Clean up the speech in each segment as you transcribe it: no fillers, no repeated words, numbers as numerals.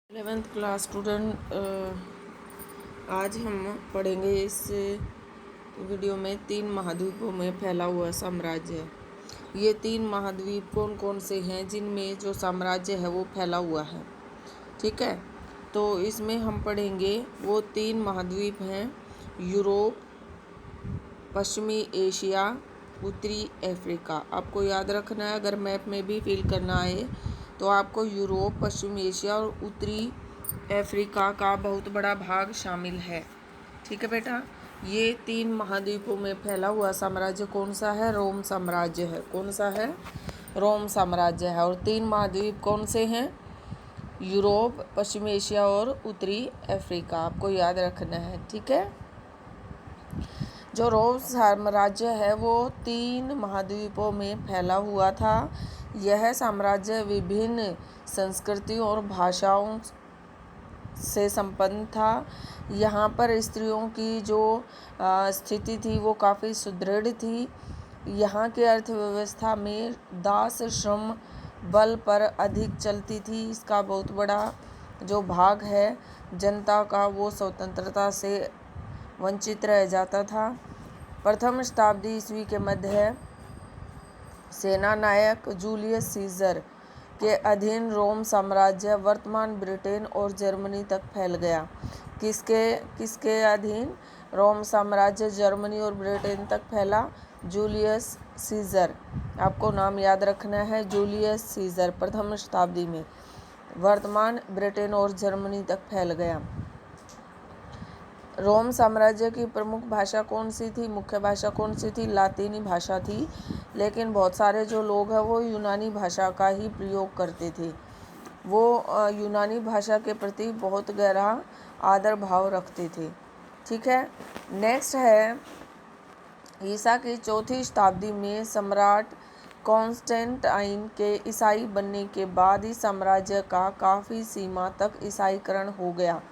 11th class student, आज हम पढ़ेंगे इस वीडियो में 3 महाद्वीपों में फैला हुआ साम्राज्य। ये 3 महाद्वीप कौन कौन से हैं जिनमें जो साम्राज्य है वो फैला हुआ है। ठीक है, तो इसमें हम पढ़ेंगे वो 3 महाद्वीप हैं: यूरोप, पश्चिमी एशिया, उत्तरी अफ्रीका। आपको याद रखना है, अगर मैप में भी फिल करना है तो आपको यूरोप, पश्चिमी एशिया और उत्तरी अफ्रीका का बहुत बड़ा भाग शामिल है। ठीक है बेटा, ये 3 महाद्वीपों में फैला हुआ साम्राज्य कौन सा है? रोम साम्राज्य है। कौन सा है? रोम साम्राज्य है। और 3 महाद्वीप कौन से हैं? यूरोप, पश्चिमी एशिया और उत्तरी अफ्रीका। आपको याद रखना है। ठीक है, जो रोम साम्राज्य है वो 3 महाद्वीपों में फैला हुआ था। यह साम्राज्य विभिन्न संस्कृतियों और भाषाओं से संपन्न था। यहाँ पर स्त्रियों की जो स्थिति थी वो काफ़ी सुदृढ़ थी। यहाँ की अर्थव्यवस्था में दास श्रम बल पर अधिक चलती थी। इसका बहुत बड़ा जो भाग है जनता का वो स्वतंत्रता से वंचित रह जाता था। प्रथम शताब्दी ईस्वी के मध्य सेना नायक जूलियस सीजर के अधीन रोम साम्राज्य वर्तमान ब्रिटेन और जर्मनी तक फैल गया। किसके अधीन? रोम साम्राज्य जर्मनी और ब्रिटेन तक फैला। जूलियस सीजर, आपको नाम याद रखना है, जूलियस सीजर प्रथम शताब्दी में वर्तमान ब्रिटेन और जर्मनी तक फैल गया। रोम साम्राज्य की प्रमुख भाषा कौन सी थी? मुख्य भाषा कौन सी थी? लातीनी भाषा थी, लेकिन बहुत सारे जो लोग हैं वो यूनानी भाषा का ही प्रयोग करते थे। वो यूनानी भाषा के प्रति बहुत गहरा आदर भाव रखते थे। ठीक है, नेक्स्ट है ईसा की 4वीं शताब्दी में सम्राट कॉन्स्टेंटाइन के ईसाई बनने के बाद ही साम्राज्य का काफ़ी सीमा तक ईसाईकरण हो गया।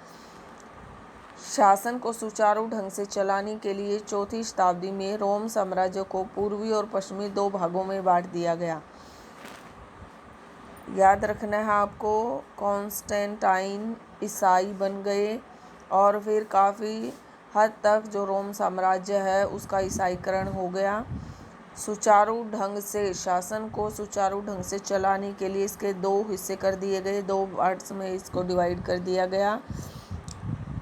शासन को सुचारू ढंग से चलाने के लिए 4वीं शताब्दी में रोम साम्राज्य को पूर्वी और पश्चिमी 2 भागों में बांट दिया गया। याद रखना है आपको, कॉन्स्टेंटाइन ईसाई बन गए और फिर काफ़ी हद तक जो रोम साम्राज्य है उसका ईसाईकरण हो गया। सुचारू ढंग से शासन को सुचारू ढंग से चलाने के लिए इसके 2 हिस्से कर दिए गए, 2 पार्ट्स में इसको डिवाइड कर दिया गया,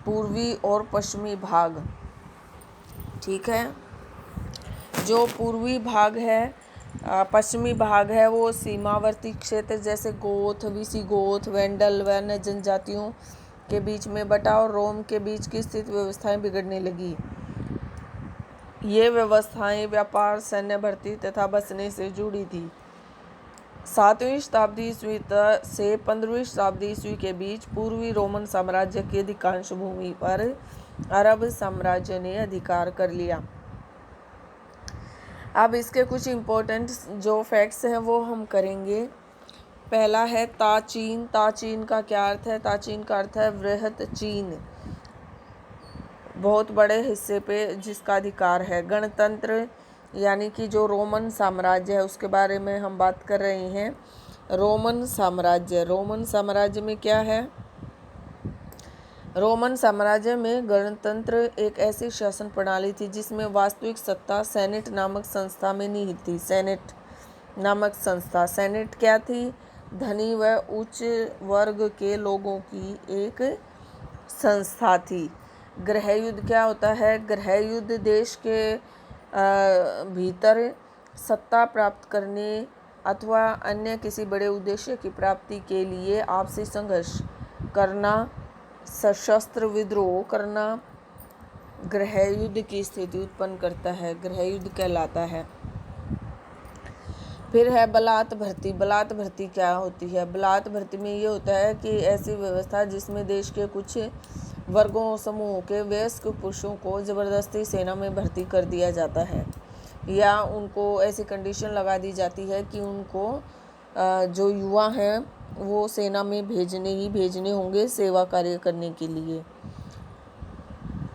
पूर्वी और पश्चिमी भाग। ठीक है, जो पूर्वी भाग है, पश्चिमी भाग है, वो सीमावर्ती क्षेत्र जैसे गोथ, विसिगोथ, वेंडल व अन्य जनजातियों के बीच में बटा और रोम के बीच की स्थित व्यवस्थाएं बिगड़ने लगी। ये व्यवस्थाएं व्यापार, सैन्य भर्ती तथा बसने से जुड़ी थी। 7वीं शताब्दी ईस्वी से 15वीं शताब्दी ईस्वी के बीच पूर्वी रोमन साम्राज्य की अधिकांश भूमि पर अरब साम्राज्य ने अधिकार कर लिया। अब इसके कुछ इम्पोर्टेंट जो फैक्ट्स हैं वो हम करेंगे। पहला है ताचीन। ताचीन का क्या अर्थ है? ताचीन का अर्थ है वृहत चीन, बहुत बड़े हिस्से पे जिसका अधिकार है। गणतंत्र यानी कि जो रोमन साम्राज्य है उसके बारे में हम बात कर रहे हैं। रोमन साम्राज्य में क्या है? रोमन साम्राज्य में गणतंत्र एक ऐसी शासन प्रणाली थी जिसमें वास्तविक सत्ता सेनेट नामक संस्था में निहित थी। सेनेट नामक संस्था, सेनेट क्या थी? धनी व उच्च वर्ग के लोगों की एक संस्था थी। गृह युद्ध क्या होता है? गृह युद्ध देश के भीतर सत्ता प्राप्त करने अथवा अन्य किसी बड़े उद्देश्य की प्राप्ति के लिए आपसी संघर्ष करना, सशस्त्र विद्रोह करना गृह युद्ध की स्थिति उत्पन्न करता है, गृह युद्ध कहलाता है। फिर है बलात भर्ती। बलात भर्ती क्या होती है? बलात भर्ती में ये होता है कि ऐसी व्यवस्था जिसमें देश के कुछ वर्गों समूहों के वयस्क पुरुषों को ज़बरदस्ती सेना में भर्ती कर दिया जाता है, या उनको ऐसी कंडीशन लगा दी जाती है कि उनको जो युवा हैं वो सेना में भेजने होंगे सेवा कार्य करने के लिए।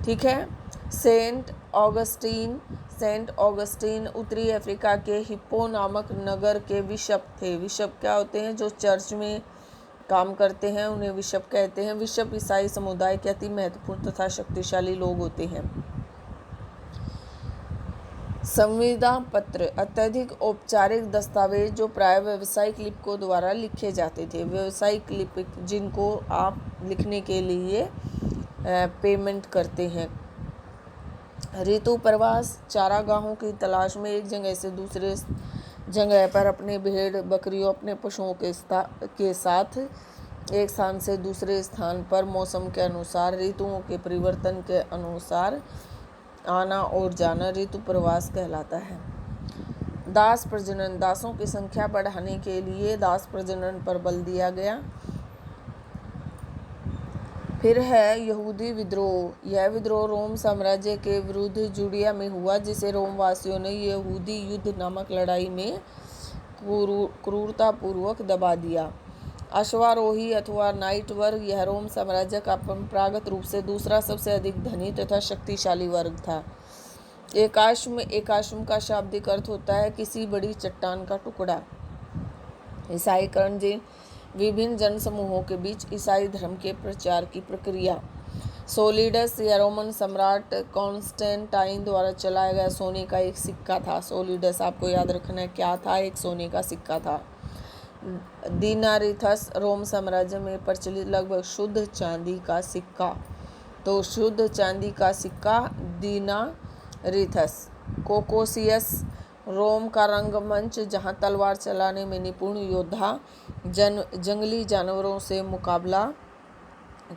ठीक है, सेंट ऑगस्टीन उत्तरी अफ्रीका के हिप्पो नामक नगर के बिशप थे। बिशप क्या होते हैं? जो चर्च में काम करते हैं उन्हें बिशप कहते हैं। बिशप ईसाई समुदाय के अति महत्वपूर्ण तथा शक्तिशाली लोग होते हैं। संविदा पत्र अत्यधिक औपचारिक दस्तावेज जो प्राय व्यावसायिक लिपिकों द्वारा लिखे जाते थे। व्यावसायिक लिपिक जिनको आप लिखने के लिए पेमेंट करते हैं। ऋतु प्रवास चारागाहों की तलाश में एक जगह से दूसरे जगह पर अपने भेड़ बकरियों अपने पशुओं के साथ एक स्थान से दूसरे स्थान पर मौसम के अनुसार ऋतुओं के परिवर्तन के अनुसार आना और जाना ऋतु प्रवास कहलाता है। दास प्रजनन दासों की संख्या बढ़ाने के लिए दास प्रजनन पर बल दिया गया। फिर है यहूदी विद्रोह। यह विद्रोह रोम साम्राज्य के विरुद्ध जुडिया में हुआ, जिसे रोम वासियों ने यहूदी युद्ध नामक लड़ाई में क्रूरतापूर्वक दबा दिया। अश्वारोही अथवा नाइट वर्ग यह रोम साम्राज्य का परंपरागत रूप से दूसरा सबसे अधिक धनी तथा शक्तिशाली वर्ग था। एकाश्म का शाब्दिक अर्थ होता है किसी बड़ी चट्टान का टुकड़ा। ईसाईकरण विभिन्न जनसमूहों के बीच ईसाई धर्म के प्रचार की प्रक्रिया। सोलिडस या रोमन सम्राट कॉन्स्टेंटाइन द्वारा चलाया गया सोने का एक सिक्का था। सोलिडस आपको याद रखना है क्या था, एक सोने का सिक्का था। दिनारिथस रोम साम्राज्य में प्रचलित लगभग शुद्ध चांदी का सिक्का। तो शुद्ध चांदी का सिक्का दिनारिथस। कोकोसियस रोम का रंगमंच जहां तलवार चलाने में निपुण योद्धा जंगली जानवरों से मुकाबला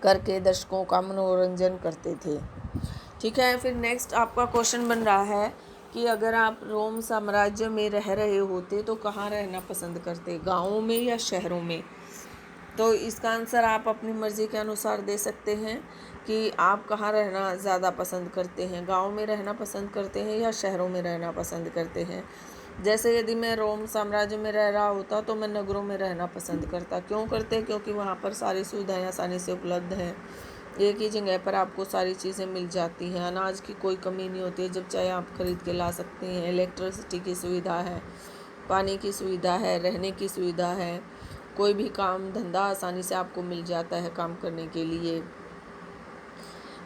करके दर्शकों का मनोरंजन करते थे। ठीक है, फिर नेक्स्ट आपका क्वेश्चन बन रहा है कि अगर आप रोम साम्राज्य में रह रहे होते तो कहाँ रहना पसंद करते, गाँवों में या शहरों में। तो इसका आंसर आप अपनी मर्जी के अनुसार दे सकते हैं कि आप कहाँ रहना ज़्यादा पसंद करते हैं, गाँव में रहना पसंद करते हैं या शहरों में रहना पसंद करते हैं। जैसे यदि मैं रोम साम्राज्य में रह रहा होता तो मैं नगरों में रहना पसंद करता। क्यों करते, क्योंकि वहाँ पर सारी सुविधाएं आसानी से उपलब्ध हैं। एक ही जगह पर आपको सारी चीज़ें मिल जाती हैं। अनाज की कोई कमी नहीं होती है, जब चाहे आप खरीद के ला सकते हैं। इलेक्ट्रिसिटी की सुविधा है, पानी की सुविधा है, रहने की सुविधा है। कोई भी काम धंधा आसानी से आपको मिल जाता है काम करने के लिए।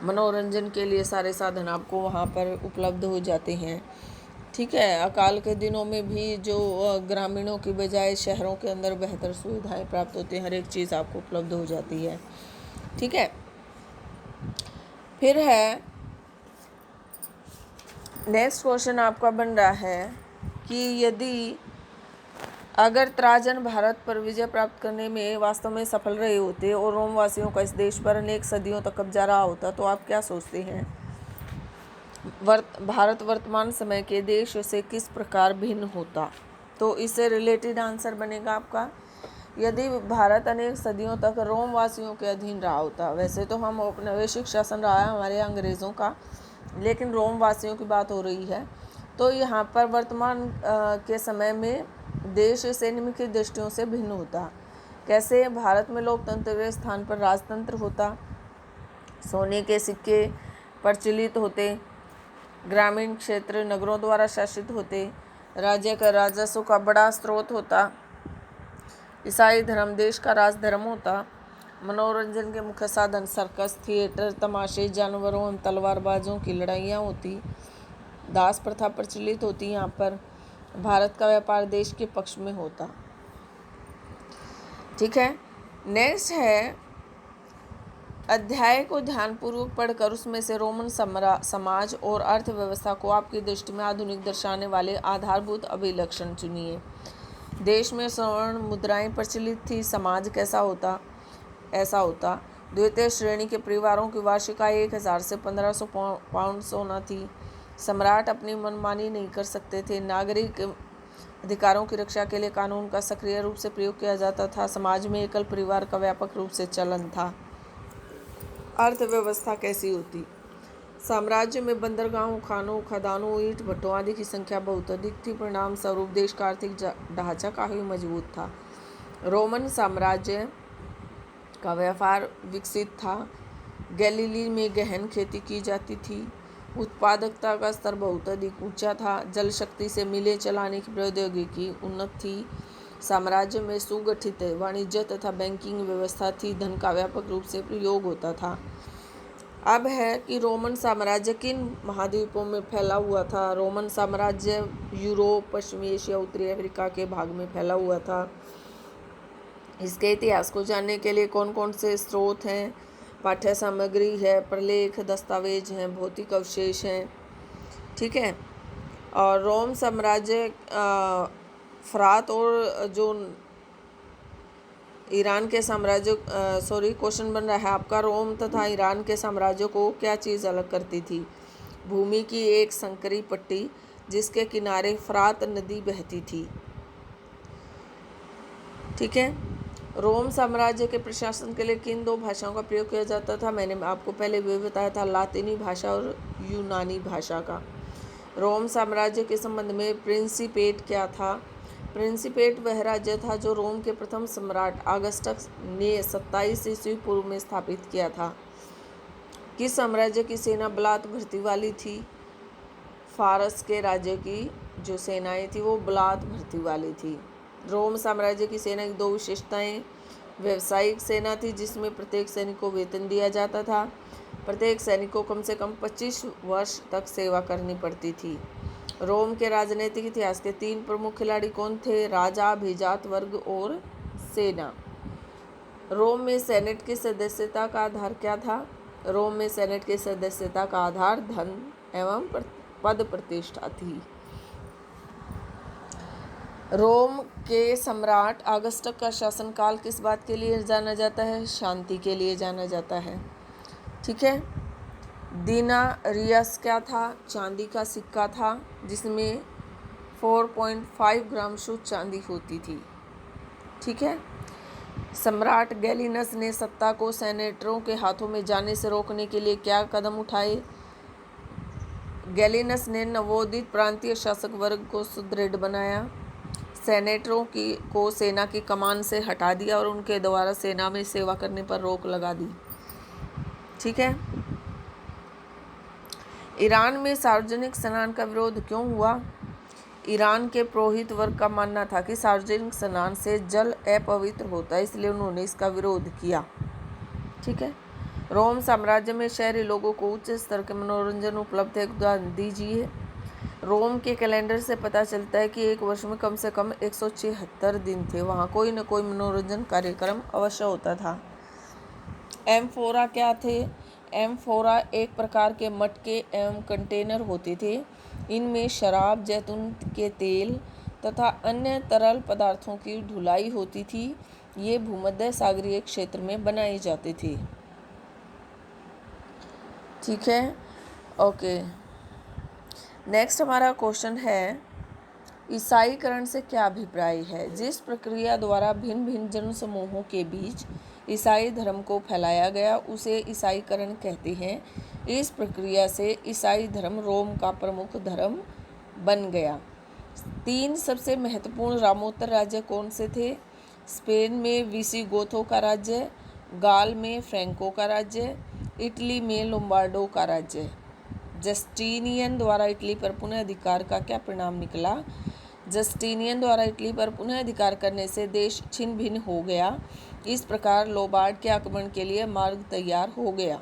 मनोरंजन के लिए सारे साधन आपको वहाँ पर उपलब्ध हो जाते हैं। ठीक है, अकाल के दिनों में भी जो ग्रामीणों की बजाय शहरों के अंदर बेहतर सुविधाएं प्राप्त होती हैं, हर एक चीज़ आपको उपलब्ध हो जाती है। ठीक है, फिर है नेक्स्ट क्वेश्चन आपका बन रहा है कि यदि अगर त्राजन भारत पर विजय प्राप्त करने में वास्तव में सफल रहे होते और रोम वासियों का इस देश पर अनेक सदियों तक कब्जा रहा होता तो आप क्या सोचते हैं, भारत वर्तमान समय के देश से किस प्रकार भिन्न होता। तो इससे रिलेटेड आंसर बनेगा आपका, यदि भारत अनेक सदियों तक रोम वासियों के अधीन रहा होता। वैसे तो हम औपनिवेशिक शासन रहा है हमारे अंग्रेज़ों का, लेकिन रोम वासियों की बात हो रही है। तो यहाँ पर वर्तमान के समय में देश से निम्नलिखित दृष्टियों से भिन्न होता। कैसे, भारत में लोकतंत्र के स्थान पर राजतंत्र होता, सोने के सिक्के प्रचलित होते, ग्रामीण क्षेत्र नगरों द्वारा शासित होते, राज्य का राजस्व का बड़ा स्रोत होता, ईसाई धर्म देश का राजधर्म होता, मनोरंजन के मुख्य साधन सर्कस, थिएटर, तमाशे, जानवरों एवं तलवारबाजों की लड़ाइयाँ होती, दास प्रथा प्रचलित होती यहाँ पर, भारत का व्यापार देश के पक्ष में होता। ठीक है, नेक्स्ट है अध्याय को ध्यानपूर्वक पढ़कर उसमें से रोमन समाज और अर्थव्यवस्था को आपकी दृष्टि में आधुनिक दर्शाने वाले आधारभूत अभिलक्षण चुनिए। देश में स्वर्ण मुद्राएं प्रचलित थी। समाज कैसा होता, ऐसा होता। द्वितीय श्रेणी के परिवारों की वार्षिक आय 1000 से 1500 पाउंड सोना थी। सम्राट अपनी मनमानी नहीं कर सकते थे। नागरिक अधिकारों की रक्षा के लिए कानून का सक्रिय रूप से प्रयोग किया जाता था। समाज में एकल परिवार का व्यापक रूप से चलन था। अर्थव्यवस्था कैसी होती, साम्राज्य में बंदरगाहों, खानों, खदानों, ईंट भट्टों आदि की संख्या बहुत अधिक थी। परिणाम स्वरूप देश का आर्थिक ढांचा काफी मजबूत था। रोमन साम्राज्य का व्यापार विकसित था। गैलीली में गहन खेती की जाती थी। उत्पादकता का स्तर बहुत अधिक ऊंचा था। जल शक्ति से मिलें चलाने की प्रौद्योगिकी उन्नत थी। साम्राज्य में सुगठित वाणिज्य तथा बैंकिंग व्यवस्था थी। धन का व्यापक रूप से प्रयोग होता था। अब है कि रोमन साम्राज्य किन महाद्वीपों में फैला हुआ था। रोमन साम्राज्य यूरोप, पश्चिमी एशिया, उत्तरी अफ्रीका के भाग में फैला हुआ था। इसके इतिहास को जानने के लिए कौन कौन से स्रोत हैं? पाठ्य सामग्री है, प्रलेख, दस्तावेज हैं, भौतिक अवशेष हैं। ठीक है। और रोम साम्राज्य फरात और जो ईरान के साम्राज्य क्वेश्चन बन रहा है आपका, रोम तथा ईरान के साम्राज्यों को क्या चीज़ अलग करती थी? भूमि की एक संकरी पट्टी जिसके किनारे फरात नदी बहती थी। ठीक है। रोम साम्राज्य के प्रशासन के लिए किन दो भाषाओं का प्रयोग किया जाता था? मैंने आपको पहले भी बताया था, लातिनी भाषा और यूनानी भाषा का। रोम साम्राज्य के संबंध में प्रिंसिपेट क्या था? प्रिंसिपेट वह राज्य था जो रोम के प्रथम सम्राट अगस्टस ने 27 ईस्वी पूर्व में स्थापित किया था। किस साम्राज्य की सेना बलात् भर्ती वाली थी? फारस के राज्य की जो सेनाएं थी वो बलात् भर्ती वाली थी। रोम साम्राज्य की सेना की दो विशेषताएं: व्यावसायिक सेना थी जिसमें प्रत्येक सैनिक को वेतन दिया जाता था। प्रत्येक सैनिक को कम से कम 25 वर्ष तक सेवा करनी पड़ती थी। रोम के राजनीतिक इतिहास के 3 प्रमुख खिलाड़ी कौन थे? राजा, अभिजात वर्ग और सेना। रोम में सेनेट की सदस्यता का आधार क्या था? रोम में सेनेट की सदस्यता का आधार धन एवं पद प्रतिष्ठा थी। रोम के सम्राट अगस्टस का शासनकाल किस बात के लिए जाना जाता है? शांति के लिए जाना जाता है। ठीक है। दिनारियस क्या था? चांदी का सिक्का था जिसमें 4.5 ग्राम शुद्ध चांदी होती थी। ठीक है। सम्राट गैलिनस ने सत्ता को सेनेटरों के हाथों में जाने से रोकने के लिए क्या कदम उठाए? गैलिनस ने नवोदित प्रांतीय शासक वर्ग को सुदृढ़ बनाया, सेनेटरों को सेना की कमान से हटा दिया और उनके द्वारा सेना में सेवा करने पर रोक लगा दी। ठीक है। ईरान में सार्वजनिक स्नान का विरोध क्यों हुआ? ईरान के पुरोहित वर्ग का मानना था कि सार्वजनिक स्नान से जल अपवित्र होता है, इसलिए उन्होंने इसका विरोध किया। ठीक है। रोम साम्राज्य में शहरी लोगों को उच्च स्तर के मनोरंजन उपलब्ध है। उदाहरण दीजिए। रोम के कैलेंडर से पता चलता है कि एक वर्ष में कम से कम 176 दिन थे। वहाँ कोई न कोई मनोरंजन कार्यक्रम अवश्य होता था। एम्फोरा क्या थे? एम्फोरा एक प्रकार के मटके एवं कंटेनर होते थे। इनमें शराब, जैतून के तेल तथा अन्य तरल पदार्थों की ढुलाई होती थी। ये भूमध्य सागरीय क्षेत्र में बनाई जाती थी। ठीक है। ओके। नेक्स्ट हमारा क्वेश्चन है, ईसाईकरण से क्या अभिप्राय है? जिस प्रक्रिया द्वारा भिन्न भिन्न जनसमूहों के बीच ईसाई धर्म को फैलाया गया उसे ईसाईकरण कहते हैं। इस प्रक्रिया से ईसाई धर्म रोम का प्रमुख धर्म बन गया। 3 सबसे महत्वपूर्ण रामोत्तर राज्य कौन से थे? स्पेन में विसिगोथों का राज्य, गाल में फ्रैंको का राज्य, इटली में लोम्बार्डो का राज्य। जस्टिनियन द्वारा इटली पर पुनः अधिकार का क्या परिणाम निकला? जस्टिनियन द्वारा इटली पर पुनः अधिकार करने से देश छिन्न भिन्न हो गया। इस प्रकार लोम्बार्ड के आक्रमण के लिए मार्ग तैयार हो गया।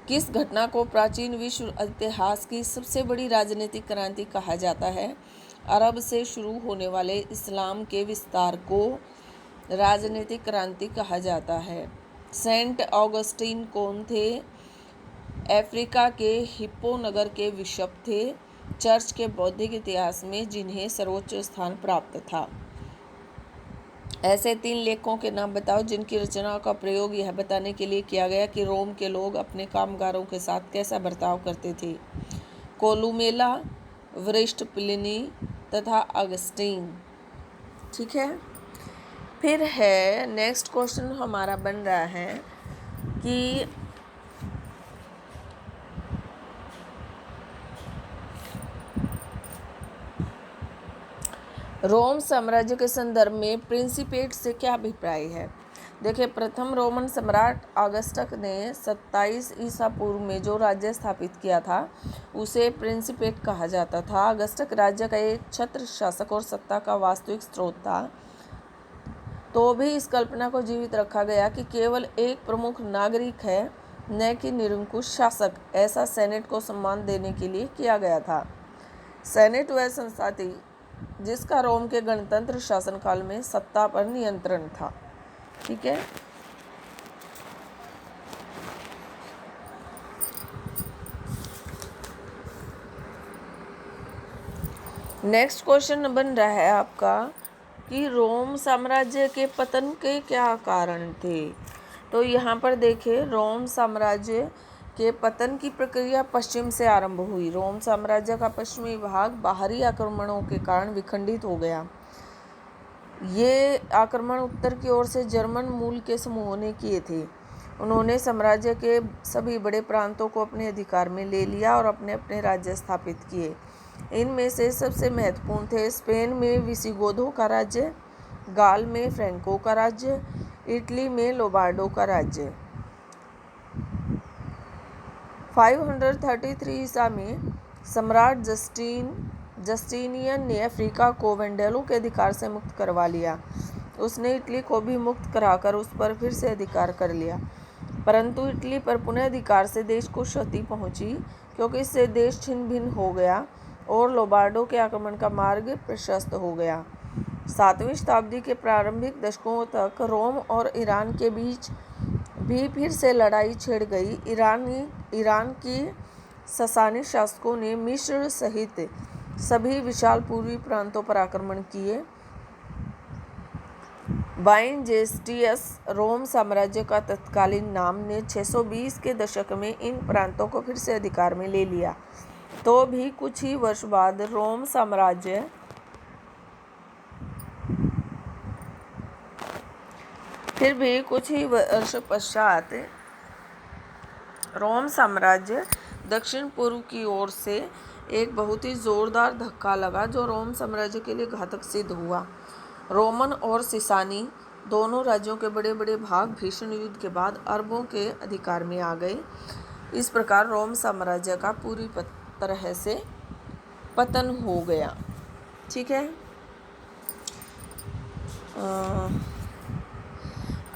किस घटना को प्राचीन विश्व इतिहास की सबसे बड़ी राजनीतिक क्रांति कहा जाता है? अरब से शुरू होने वाले इस्लाम के विस्तार को राजनीतिक क्रांति कहा जाता है। सेंट ऑगस्टीन कौन थे? अफ्रीका के हिप्पो नगर के बिशप थे, चर्च के बौद्धिक इतिहास में जिन्हें सर्वोच्च स्थान प्राप्त था। ऐसे 3 लेखकों के नाम बताओ जिनकी रचना का प्रयोग यह बताने के लिए किया गया कि रोम के लोग अपने कामगारों के साथ कैसा बर्ताव करते थे। कोलुमेला, वरिष्ठ प्लिनी तथा अगस्टीन। ठीक है। फिर है नेक्स्ट क्वेश्चन हमारा बन रहा है कि रोम साम्राज्य के संदर्भ में प्रिंसिपेट से क्या अभिप्राय है? देखिए, प्रथम रोमन सम्राट ऑगस्टस ने 27 ईसा पूर्व में जो राज्य स्थापित किया था उसे प्रिंसिपेट कहा जाता था। ऑगस्टस राज्य का एक छत्र शासक और सत्ता का वास्तविक स्रोत था। तो भी इस कल्पना को जीवित रखा गया कि केवल एक प्रमुख नागरिक है, न कि निरंकुश शासक। ऐसा सेनेट को सम्मान देने के लिए किया गया था। सेनेट वह संस्था थी जिसका रोम के गणतंत्र शासनकाल में सत्ता पर नियंत्रण था। ठीक है। नेक्स्ट क्वेश्चन बन रहा है आपका कि रोम साम्राज्य के पतन के क्या कारण थे। तो यहाँ पर देखिए, रोम साम्राज्य के पतन की प्रक्रिया पश्चिम से आरंभ हुई। रोम साम्राज्य का पश्चिमी भाग बाहरी आक्रमणों के कारण विखंडित हो गया। ये आक्रमण उत्तर की ओर से जर्मन मूल के समूहों ने किए थे। उन्होंने साम्राज्य के सभी बड़े प्रांतों को अपने अधिकार में ले लिया और अपने अपने राज्य स्थापित किए। इनमें से सबसे महत्वपूर्ण थे स्पेन में विसिगोधों का राज्य, गाल में फ्रैंको का राज्य, इटली में लोबार्डो का राज्य। 533 ईसा में सम्राट जस्टिनियन ने अफ्रीका को वेंडेलों के अधिकार से मुक्त करवा लिया। उसने इटली को भी मुक्त कराकर उस पर फिर से अधिकार कर लिया, परंतु इटली पर पुनः अधिकार से देश को क्षति पहुंची, क्योंकि इससे देश छिन्न भिन्न हो गया और लोबार्डो के आक्रमण का मार्ग प्रशस्त हो गया। 7वीं शताब्दी के प्रारंभिक दशकों तक रोम और ईरान के बीच भी फिर से लड़ाई छिड़ गई। ईरान की ससानी शासकों ने मिस्र सहित सभी विशाल पूर्वी प्रांतों पर आक्रमण किए। बाइजेंटियस रोम साम्राज्य का तत्कालीन नाम ने 620 के दशक में इन प्रांतों को फिर से अधिकार में ले लिया। तो भी कुछ ही वर्ष बाद रोम साम्राज्य पश्चात रोम साम्राज्य दक्षिण पूर्व की ओर से एक बहुत ही जोरदार धक्का लगा, जो रोम साम्राज्य के लिए घातक सिद्ध हुआ। रोमन और सिसानी दोनों राज्यों के बड़े बड़े भाग भीषण युद्ध के बाद अरबों के अधिकार में आ गए। इस प्रकार रोम साम्राज्य का पूरी तरह से पतन हो गया। ठीक है।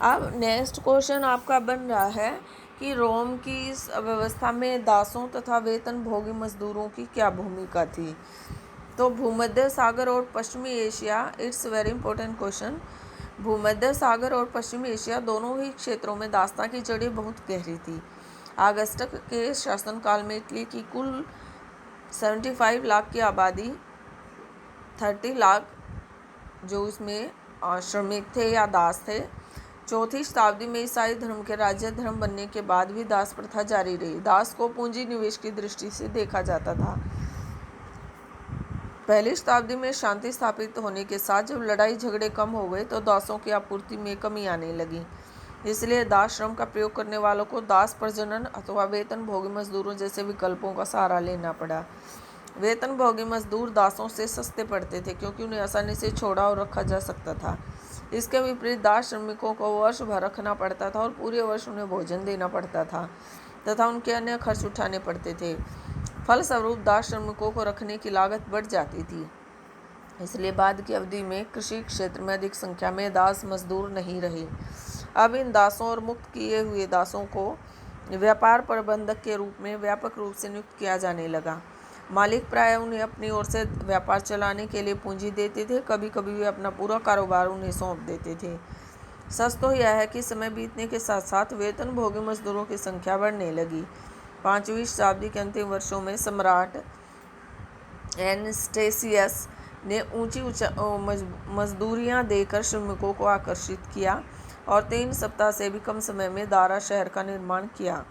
अब नेक्स्ट क्वेश्चन आपका बन रहा है कि रोम की इस व्यवस्था में दासों तथा वेतनभोगी मजदूरों की क्या भूमिका थी। तो भूमध्य सागर और पश्चिमी Asia, it's very important question. भूमध्य सागर और पश्चिमी एशिया दोनों ही क्षेत्रों में दासता की जड़ें बहुत गहरी थी। ऑगस्टस के शासनकाल में इटली की कुल 75 लाख की आबादी, 30 लाख जो इसमें श्रमिक थे या दास थे। 4वीं शताब्दी में ईसाई धर्म के राज्य धर्म बनने के बाद भी दास प्रथा जारी रही। दास को पूंजी निवेश की दृष्टि से देखा जाता था। 1ली शताब्दी में शांति स्थापित होने के साथ जब लड़ाई झगड़े कम हो गए तो दासों की आपूर्ति में कमी आने लगी। इसलिए दास श्रम का प्रयोग करने वालों को दास प्रजनन अथवा वेतनभोगी मजदूरों जैसे विकल्पों का सहारा लेना पड़ा। वेतनभोगी मजदूर दासों से सस्ते पड़ते थे, क्योंकि उन्हें आसानी से छोड़ा और रखा जा सकता था। इसके विपरीत दास श्रमिकों को वर्ष भर रखना पड़ता था और पूरे वर्ष उन्हें भोजन देना पड़ता था तथा उनके अन्य खर्च उठाने पड़ते थे। फलस्वरूप दास श्रमिकों को रखने की लागत बढ़ जाती थी। इसलिए बाद की अवधि में कृषि क्षेत्र में अधिक संख्या में दास मजदूर नहीं रहे। अब इन दासों और मुक्त किए हुए दासों को व्यापार प्रबंधक के रूप में व्यापक रूप से नियुक्त किया जाने लगा। मालिक प्रायः उन्हें अपनी ओर से व्यापार चलाने के लिए पूंजी देते थे। कभी कभी वे अपना पूरा कारोबार उन्हें सौंप देते थे। सच तो यह है कि समय बीतने के साथ साथ वेतनभोगी मजदूरों की संख्या बढ़ने लगी। 5वीं शताब्दी के अंतिम वर्षों में सम्राट एनेस्टेसियस ने ऊंची मजदूरियां देकर श्रमिकों को आकर्षित किया और 3 सप्ताह से भी कम समय में दारा शहर का निर्माण किया।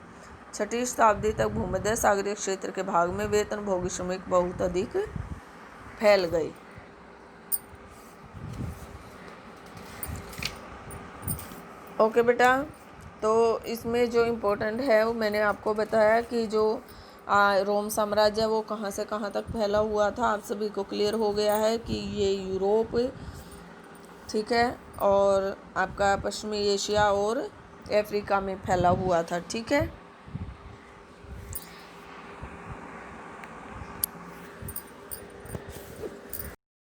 6वीं शताब्दी तक भूमध्य सागरीय क्षेत्र के भाग में वेतनभोगी श्रमिक बहुत अधिक फैल गए। ओके बेटा, तो इसमें जो इम्पोर्टेंट है वो मैंने आपको बताया कि जो रोम साम्राज्य वो कहाँ से कहाँ तक फैला हुआ था। आप सभी को क्लियर हो गया है कि ये यूरोप ठीक है, और आपका पश्चिमी एशिया और अफ्रीका में फैला हुआ था। ठीक है।